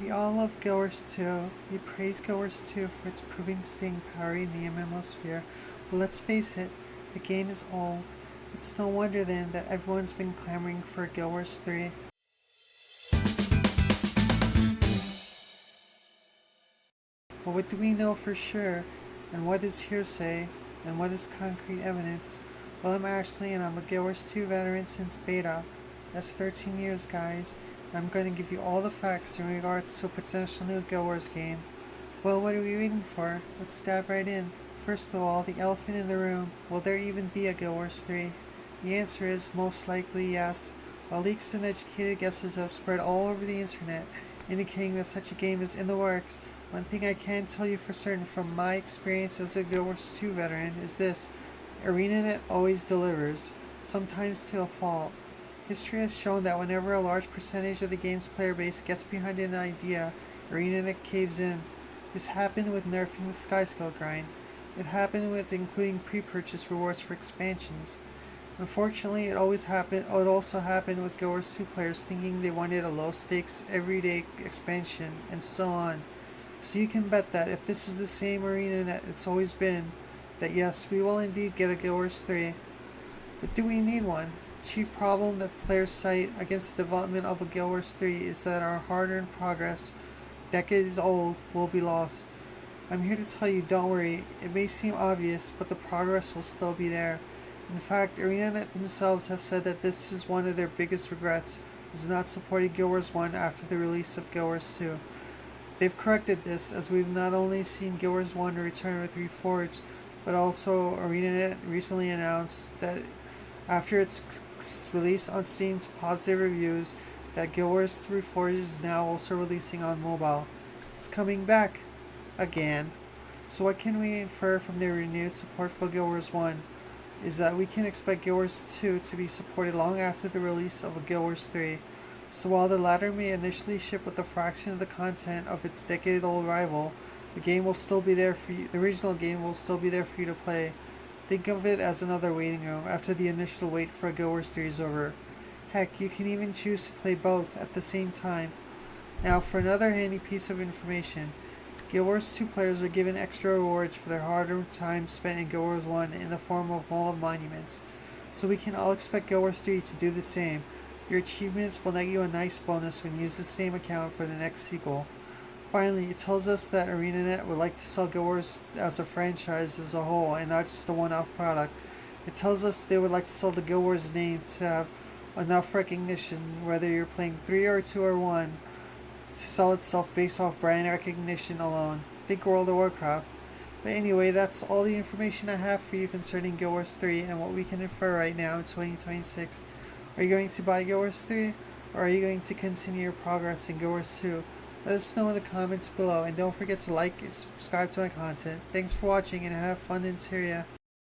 We all love Guild Wars 2. We praise Guild Wars 2 for its proven staying power in the MMO sphere. But let's face it, the game is old. It's no wonder then that everyone's been clamoring for Guild Wars 3. But what do we know for sure? And what is hearsay? And what is concrete evidence? Well, I'm Ashley and I'm a Guild Wars 2 veteran since beta. That's 13 years, guys. I'm going to give you all the facts in regards to a potential new Guild Wars game. Well, what are we waiting for? Let's dive right in. First of all, the elephant in the room. Will there even be a Guild Wars 3? The answer is most likely yes. While leaks and educated guesses have spread all over the internet, indicating that such a game is in the works, one thing I can tell you for certain from my experience as a Guild Wars 2 veteran is this: ArenaNet always delivers, sometimes to a fault. History has shown that whenever a large percentage of the game's player base gets behind an idea, ArenaNet caves in. This happened with nerfing the Skyscale grind. It happened with including pre-purchase rewards for expansions. Unfortunately, it also happened with Guild Wars 2 players thinking they wanted a low-stakes, everyday expansion, and so on. So you can bet that if this is the same ArenaNet it's always been, that yes, we will indeed get a Guild Wars 3. But do we need one? The chief problem that players cite against the development of a Guild Wars 3 is that our hard-earned progress, decades old, will be lost. I'm here to tell you, don't worry. It may seem obvious, but the progress will still be there. In fact, ArenaNet themselves have said that this is one of their biggest regrets, is not supporting Guild Wars 1 after the release of Guild Wars 2. They've corrected this, as we've not only seen Guild Wars 1 return with Reforged, but also ArenaNet recently announced that after its release on Steam to positive reviews, that Guild Wars Reforged is now also releasing on mobile. It's coming back again. So what can we infer from their renewed support for Guild Wars 1? Is that we can expect Guild Wars 2 to be supported long after the release of a Guild Wars 3. So while the latter may initially ship with a fraction of the content of its decade-old rival, the original game will still be there for you to play. Think of it as another waiting room after the initial wait for a Guild Wars 3 is over. Heck, you can even choose to play both at the same time. Now for another handy piece of information. Guild Wars 2 players are given extra rewards for their hard-earned time spent in Guild Wars 1 in the form of Wall of Monuments. So we can all expect Guild Wars 3 to do the same. Your achievements will net you a nice bonus when you use the same account for the next sequel. Finally, it tells us that ArenaNet would like to sell Guild Wars as a franchise as a whole and not just a one-off product. It tells us they would like to sell the Guild Wars name to have enough recognition, whether you're playing 3 or 2 or 1, to sell itself based off brand recognition alone. Think World of Warcraft. But anyway, that's all the information I have for you concerning Guild Wars 3 and what we can infer right now in 2026. Are you going to buy Guild Wars 3? Or are you going to continue your progress in Guild Wars 2? Let us know in the comments below, and don't forget to like and subscribe to my content. Thanks for watching and have fun in Tyria.